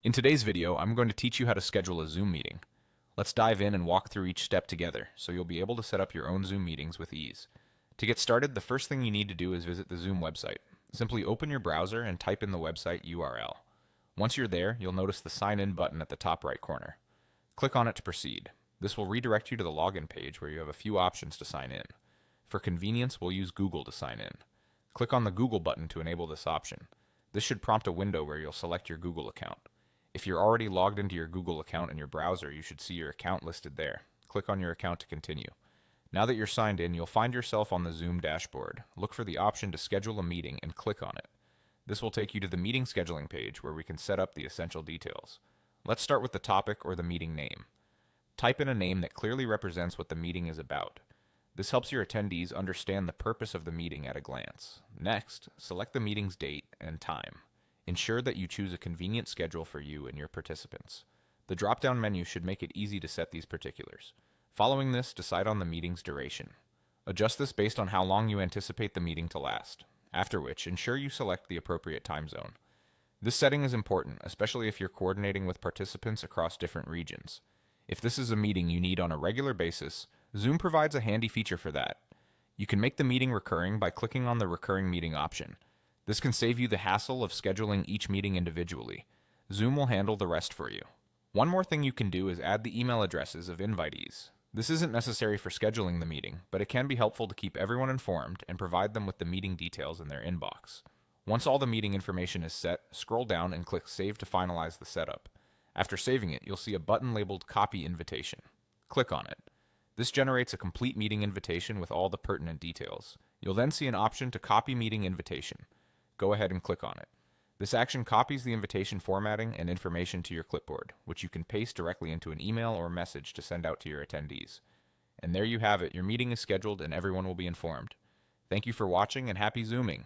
In today's video, I'm going to teach you how to schedule a Zoom meeting. Let's dive in and walk through each step together so you'll be able to set up your own Zoom meetings with ease. To get started, the first thing you need to do is visit the Zoom website. Simply open your browser and type in the website URL. Once you're there, you'll notice the Sign In button at the top right corner. Click on it to proceed. This will redirect you to the login page where you have a few options to sign in. For convenience, we'll use Google to sign in. Click on the Google button to enable this option. This should prompt a window where you'll select your Google account. If you're already logged into your Google account in your browser, you should see your account listed there. Click on your account to continue. Now that you're signed in, you'll find yourself on the Zoom dashboard. Look for the option to schedule a meeting and click on it. This will take you to the meeting scheduling page where we can set up the essential details. Let's start with the topic or the meeting name. Type in a name that clearly represents what the meeting is about. This helps your attendees understand the purpose of the meeting at a glance. Next, select the meeting's date and time. Ensure that you choose a convenient schedule for you and your participants. The drop-down menu should make it easy to set these particulars. Following this, decide on the meeting's duration. Adjust this based on how long you anticipate the meeting to last, after which ensure you select the appropriate time zone. This setting is important, especially if you're coordinating with participants across different regions. If this is a meeting you need on a regular basis, Zoom provides a handy feature for that. You can make the meeting recurring by clicking on the recurring meeting option. This can save you the hassle of scheduling each meeting individually. Zoom will handle the rest for you. One more thing you can do is add the email addresses of invitees. This isn't necessary for scheduling the meeting, but it can be helpful to keep everyone informed and provide them with the meeting details in their inbox. Once all the meeting information is set, scroll down and click Save to finalize the setup. After saving it, you'll see a button labeled Copy Invitation. Click on it. This generates a complete meeting invitation with all the pertinent details. You'll then see an option to copy meeting invitation. Go ahead and click on it. This action copies the invitation formatting and information to your clipboard, which you can paste directly into an email or message to send out to your attendees. And there you have it, your meeting is scheduled and everyone will be informed. Thank you for watching and happy Zooming!